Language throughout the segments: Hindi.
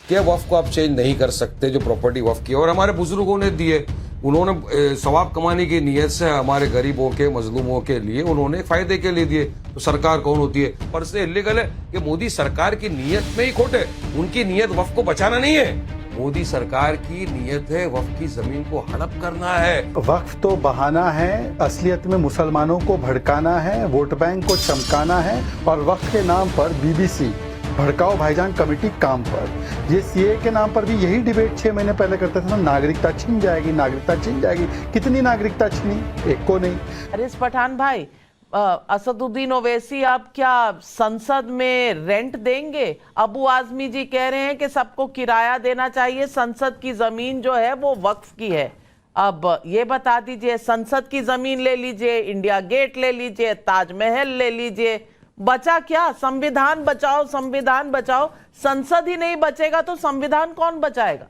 कि वक्फ को आप चेंज नहीं कर सकते, जो प्रॉपर्टी वक्फ की है। और हमारे बुजुर्गों ने दिए, उन्होंने सवाब कमाने की नीयत से हमारे गरीबों के, मजलूमों के लिए उन्होंने फायदे के लिए दिए। तो सरकार कौन होती है? पर से इलीगल है कि मोदी सरकार की नीयत में ही खोट है। उनकी नीयत वक्फ को बचाना नहीं है, मोदी सरकार की नीयत है वक्फ की जमीन को हड़प करना है। वक्फ तो बहाना है, असलियत में मुसलमानों को भड़काना है, वोट बैंक को चमकाना है और वक्फ के नाम पर बीबीसी भड़काओ भाईजान कमेटी काम पर। ये सीए के नाम पर भी यही डिबेट 6 महीने पहले करते थे ना, नागरिकता छीन जाएगी, नागरिकता छीन जाएगी। कितनी नागरिकता छीनी? एक को नहीं। हारिस पठान भाई, असदुद्दीन ओवैसी आप क्या संसद में रेंट देंगे? अबू आजमी जी कह रहे हैं कि सबको किराया देना चाहिए, संसद की जमीन जो है वो वक्फ की है। अब ये बता दीजिए, संसद की जमीन ले लीजिए, इंडिया गेट ले लीजिए, ताजमहल ले लीजिए, बचा क्या? संविधान बचाओ, संविधान बचाओ। संसद ही नहीं बचेगा तो संविधान कौन बचाएगा?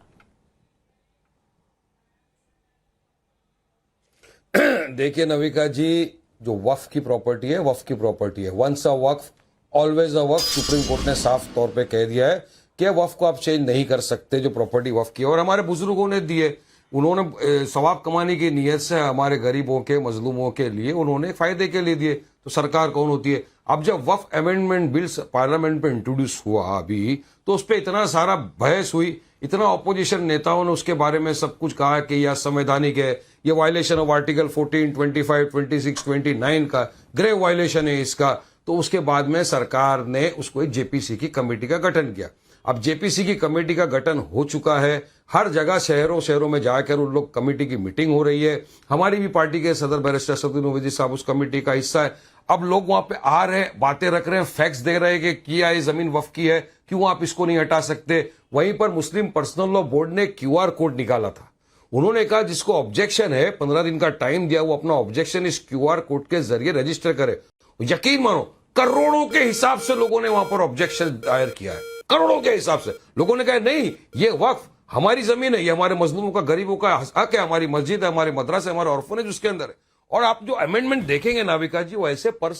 देखिए नविका जी, जो वक्फ की प्रॉपर्टी है, वक्फ की प्रॉपर्टी है। Once a waqf always a waqf. Supreme Court ने साफ तौर पे कह दिया है कि वक्फ को आप चेंज नहीं कर सकते, जो प्रॉपर्टी वक्फ की है। और हमारे बुजुर्गों ने दिए, उन्होंने सवाब कमाने की नीयत से हमारे गरीबों के, मजलूमों के लिए उन्होंने फायदे के लिए दिए। तो सरकार कौन होती है? अब जब वक्फ अमेंडमेंट बिल्स पार्लियामेंट में इंट्रोड्यूस हुआ अभी, तो उस पर इतना सारा बहस हुई, इतना ऑपोजिशन नेताओं ने उसके बारे में सब कुछ कहा कि यह संवैधानिक है, ये वायलेशन ऑफ आर्टिकल 14, 25, 26, 29 का ग्रेव वायलेशन है इसका। तो उसके बाद में सरकार ने उसको एक जेपीसी की कमेटी का गठन किया। अब जेपीसी की कमेटी का गठन हो चुका है, हर जगह शहरों में जाकर उन लोग कमेटी की मीटिंग हो रही है। हमारी भी पार्टी के सदर बैरिस्टर असदुद्दीन ओवैसी साहब उस कमेटी का हिस्सा है। अब लोग वहां पे आ रहे हैं, बातें रख रहे हैं, फैक्ट्स दे रहे हैं कि किया ये जमीन वक्फ की है, क्यों आप इसको नहीं हटा सकते। वहीं पर मुस्लिम पर्सनल लॉ बोर्ड ने क्यूआर कोड निकाला था। उन्होंने कहा जिसको ऑब्जेक्शन है, 15 दिन का टाइम दिया, वो अपना ऑब्जेक्शन इस क्यूआर कोड के जरिए रजिस्टर करे। यकीन मानो, करोड़ों के हिसाब से लोगों ने वहां पर ऑब्जेक्शन दायर किया है, करोड़ों के हिसाब से। लोगों ने कहा नहीं, ये वक्फ हमारी जमीन है, ये हमारे मजलूमों का, गरीबों का हक है, हमारी मस्जिद है, हमारे मदरसा है, हमारे ऑर्फनेज उसके अंदर है। और आप जो अमेंडमेंट देखेंगे नाविका जी, वो ऐसे पर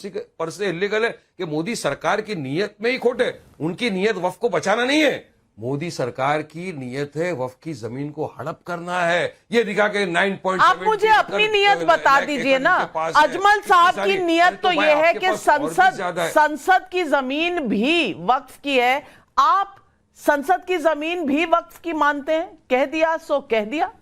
से इलीगल है कि मोदी सरकार की नीयत में ही खोट है। उनकी नीयत वक्फ को बचाना नहीं है, मोदी सरकार की नीयत है वक्फ की जमीन को हड़प करना है। ये दिखा के 9.7। आप मुझे अपनी नीयत बता दीजिए ना। अजमल साहब की नीयत तो ये है कि संसद की जमीन भी वक्फ की है। आप संसद की जमीन भी वक्फ की मानते हैं? कह दिया सो कह दिया।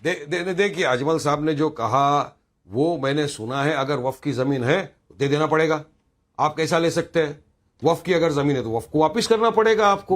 देखिए अजमल साहब ने जो कहा वो मैंने सुना है। अगर वक्फ की जमीन है दे देना पड़ेगा। आप कैसा ले सकते हैं? वक्फ की अगर जमीन है तो वक्फ को वापिस करना पड़ेगा, आपको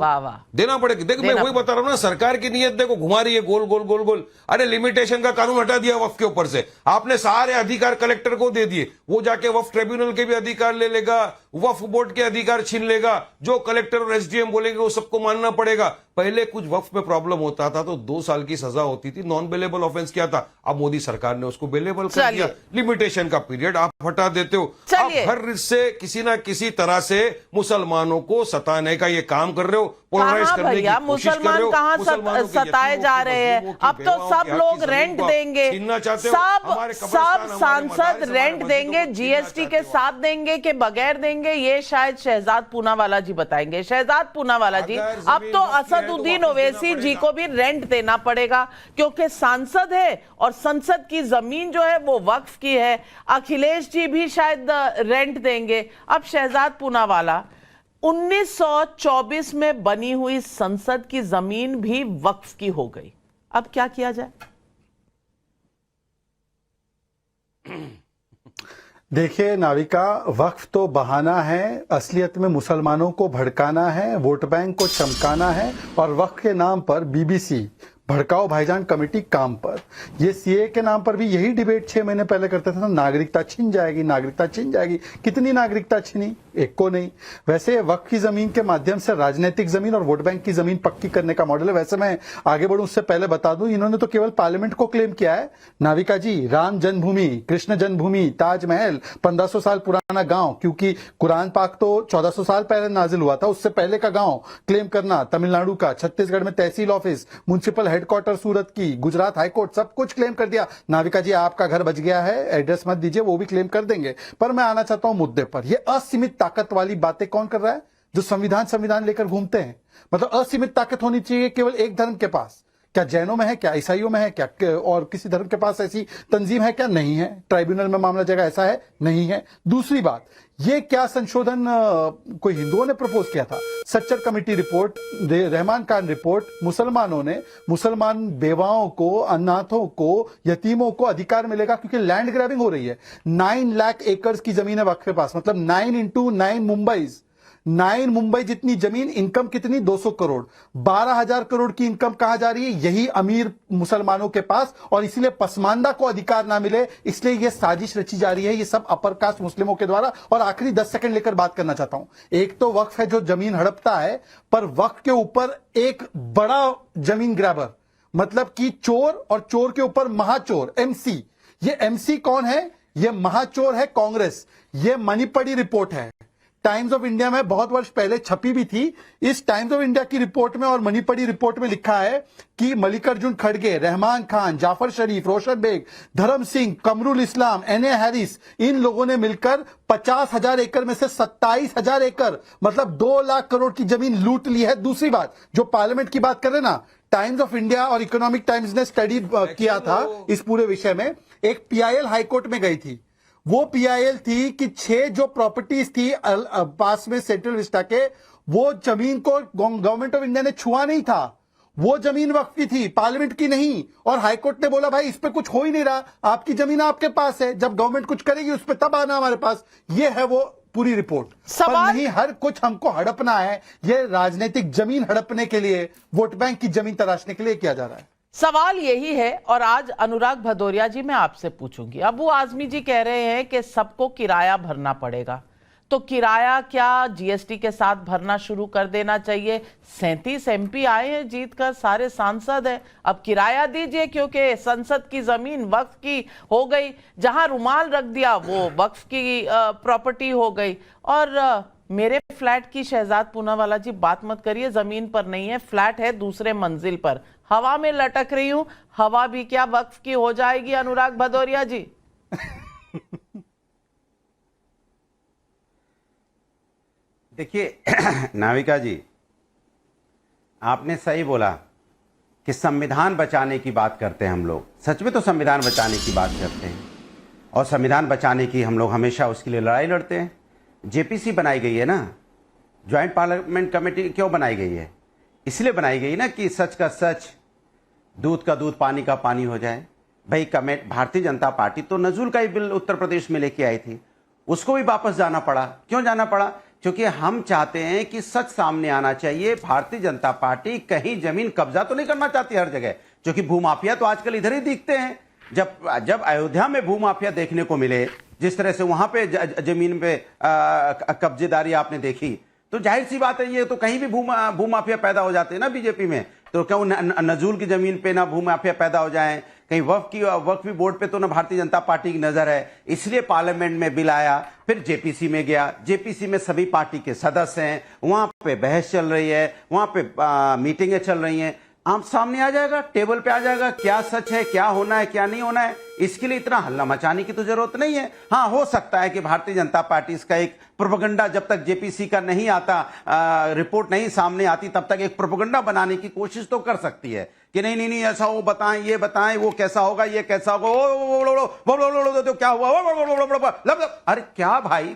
देना पड़ेगा। देखो मैं वही बता रहा हूं ना, सरकार की नीयत देखो घुमा रही है गोल गोल गोल गोल। अरे लिमिटेशन का कानून हटा दिया वक्फ के ऊपर से, आपने सारे अधिकार कलेक्टर को दे दिए, वो जाके वक्फ ट्रिब्यूनल के भी अधिकार ले लेगा, वक्फ बोर्ड के अधिकार छीन लेगा, जो कलेक्टर और एसडीएम बोलेंगे वो सबको मानना पड़ेगा। पहले कुछ वक्फ में प्रॉब्लम होता था तो 2 साल की सजा होती थी, नॉन बेलेबल ऑफेंस किया था। अब मोदी सरकार ने उसको बेलेबल कर दिया। लिमिटेशन का पीरियड आप हटा देते हो। आप हर रिश्ते से किसी ना किसी तरह से मुसलमानों को सताने का ये काम कर रहे हो, पोलराइज करने की कोशिश कर रहे हो। कहां सताए जा रहे हैं? अब तो सब लोग रेंट देंगे, सब सांसद रेंट देंगे, जीएसटी के साथ देंगे कि बगैर देंगे, ये शायद शहजाद पूनावाला जी बताएंगे। शहजाद पूनावाला जी, अब तो असदुद्दीन ओवैसी जी को भी रेंट देना पड़ेगा क्योंकि सांसद है और संसद की जमीन जो है वो वक्फ की है। अखिलेश जी भी शायद रेंट देंगे। अब शहजाद पूनावाला, 1924 में बनी हुई संसद की जमीन भी वक्फ की हो गई, अब क्या किया जाए? देखिए नाविका, वक्फ तो बहाना है, असलियत में मुसलमानों को भड़काना है, वोट बैंक को चमकाना है और वक्फ के नाम पर बीबीसी भड़काओ भाईजान कमेटी काम पर। ये सीए के नाम पर भी यही डिबेट 6 महीने पहले करते थे ना, नागरिकता छीन जाएगी, नागरिकता छीन जाएगी। कितनी नागरिकता छीनी? एक को नहीं। वैसे वक्फ की जमीन के माध्यम से राजनीतिक जमीन और वोट बैंक की जमीन पक्की करने का मॉडल है। वैसे मैं आगे बढ़ूं उससे पहले बता दूं, इन्होंने तो केवल पार्लियामेंट को क्लेम किया है नाविका जी। राम जन्मभूमि, कृष्ण जन्मभूमि, ताजमहल, 1500 साल पुराना गांव, क्योंकि कुरान पाक तो 1400 साल पहले नाजिल हुआ था, उससे पहले का गांव क्लेम करना, तमिलनाडु का, छत्तीसगढ़ में तहसील ऑफिस, म्युनिसिपल हेडक्वार्टर सूरत की, गुजरात हाईकोर्ट, सब कुछ क्लेम कर दिया। नाविका जी आपका घर बच गया है, एड्रेस मत दीजिए, वो भी क्लेम कर देंगे। पर मैं आना चाहता हूं मुद्दे पर। ये असीमित ताकत वाली बातें कौन कर रहा है? जो संविधान लेकर घूमते हैं। मतलब असीमित ताकत होनी चाहिए केवल एक धर्म के पास। क्या जैनों में है, क्या ईसाइयों में है, क्या और किसी धर्म के पास ऐसी तंजीम है क्या? नहीं है। ट्राइब्यूनल में मामला जाएगा, ऐसा है? नहीं है। दूसरी बात, ये क्या संशोधन कोई हिंदुओं ने प्रपोज किया था? Sachar committee report, Rahman Khan report, मुसलमानों ने, मुसलमान बेवाओं को, अनाथों को, यतीमों को अधिकार मिलेगा क्योंकि लैंड ग्रैबिंग हो रही है। 9 लाख एकड़ की जमीन है वक्फ के पास, मतलब 9 into 9 मुंबई, 9 मुंबई जितनी जमीन। इनकम कितनी? 200 करोड़। 12,000 करोड़ की इनकम कहां जा रही है? यही अमीर मुसलमानों के पास। और इसलिए पसमानदा को अधिकार ना मिले, इसलिए यह साजिश रची जा रही है, ये सब अपर कास्ट मुस्लिमों के द्वारा। और आखिरी 10 सेकंड लेकर बात करना चाहता हूं। एक तो वक्फ है जो जमीन हड़पता है, पर वक्फ के ऊपर एक बड़ा जमीन ग्रैबर, मतलब कि चोर, और चोर के ऊपर महाचोर, एमसी। ये एमसी कौन है? ये महाचोर है कांग्रेस। ये मणिपड़ी रिपोर्ट है, टाइम्स ऑफ इंडिया में बहुत वर्ष पहले छपी भी थी। इस टाइम्स ऑफ इंडिया की रिपोर्ट में और मणिपड़ी रिपोर्ट में लिखा है कि मल्लिकार्जुन खड़गे, रहमान खान, जाफर शरीफ, रोशन बेग, धर्म सिंह, कमरुल इस्लाम, एनए हैरिस, इन लोगों ने मिलकर 50,000 एकड़ में से 27,000 एकड़, मतलब 2 लाख करोड़ की जमीन लूट ली है। दूसरी बात, जो पार्लियामेंट की बात कर रहे ना, टाइम्स ऑफ इंडिया और इकोनॉमिक टाइम्स ने स्टडी किया था इस पूरे विषय में। एक पीआईएल हाईकोर्ट में गई थी। वो पीआईएल थी कि 6 जो प्रॉपर्टीज थी पास में सेंट्रल विस्टा के, वो जमीन को गवर्नमेंट ऑफ इंडिया ने छुआ नहीं था। वो जमीन वक्फ की थी, पार्लियामेंट की नहीं। और हाईकोर्ट ने बोला भाई इस पे कुछ हो ही नहीं रहा, आपकी जमीन आपके पास है, जब गवर्नमेंट कुछ करेगी उस पे तब आना हमारे पास। ये है वो पूरी रिपोर्ट। पर नहीं, हर कुछ हमको हड़पना है, ये राजनीतिक जमीन हड़पने के लिए, वोट बैंक की जमीन तराशने के लिए किया जा रहा है। सवाल यही है। और आज अनुराग भदौरिया जी, मैं आपसे पूछूंगी, अबू आजमी जी कह रहे हैं कि सबको किराया भरना पड़ेगा, तो किराया क्या जीएसटी के साथ भरना शुरू कर देना चाहिए? 37 एमपी आए हैं जीत कर, सारे सांसद हैं, अब किराया दीजिए, क्योंकि संसद की जमीन वक्फ की हो गई, जहां रुमाल रख दिया वो वक्फ की प्रॉपर्टी हो गई। और मेरे फ्लैट की शहजाद पूनावाला जी बात मत करिए, जमीन पर नहीं है, फ्लैट है दूसरे मंजिल पर, हवा में लटक रही हूं, हवा भी क्या वक्फ की हो जाएगी अनुराग भदौरिया जी? देखिए नाविका जी, आपने सही बोला कि संविधान बचाने की बात करते हैं हम लोग। सच में तो संविधान बचाने की बात करते हैं, और संविधान बचाने की हम लोग हमेशा उसके लिए लड़ाई लड़ते हैं। जेपीसी बनाई गई है ना, ज्वाइंट पार्लियामेंट कमेटी क्यों बनाई गई है? इसलिए बनाई गई ना कि सच का सच, दूध का दूध, पानी का पानी हो जाए। भाई भारतीय जनता पार्टी तो नजूल का ही बिल उत्तर प्रदेश में लेके आई थी, उसको भी वापस जाना पड़ा। क्यों जाना पड़ा? क्योंकि हम चाहते हैं कि सच सामने आना चाहिए। भारतीय जनता पार्टी कहीं जमीन कब्जा तो नहीं करना चाहती हर जगह, क्योंकि भूमाफिया तो आजकल इधर ही दिखते हैं। जब अयोध्या में भूमाफिया देखने को मिले, जिस तरह से वहां पे जमीन पे कब्जेदारी आपने देखी, तो जाहिर सी बात है ये तो कहीं भी भूमाफिया पैदा हो जाते हैं ना बीजेपी में। तो क्यों नजूल की जमीन पे ना भूमाफिया पैदा हो जाए, कहीं वक्फ बोर्ड पे तो ना भारतीय जनता पार्टी की नजर है। इसलिए पार्लियामेंट में बिल आया, फिर जेपीसी में गया, जेपीसी में सभी पार्टी के सदस्य हैं, वहां पे बहस चल रही है, वहां पे मीटिंगें चल रही हैं। आप सामने आ जाएगा, टेबल पे आ जाएगा क्या सच है, क्या होना है, क्या नहीं होना है। इसके लिए इतना हल्ला मचाने की तो जरूरत नहीं है। हाँ, हो सकता है कि भारतीय जनता पार्टी इसका एक प्रोपेगेंडा, जब तक जेपीसी का नहीं आता, रिपोर्ट नहीं सामने आती, तब तक एक प्रोपेगेंडा बनाने की कोशिश तो कर सकती है कि नहीं नहीं नहीं ऐसा, वो बताएं, ये बताएं, वो कैसा होगा, ये कैसा होगा, वो क्या हुआ। अरे क्या भाई,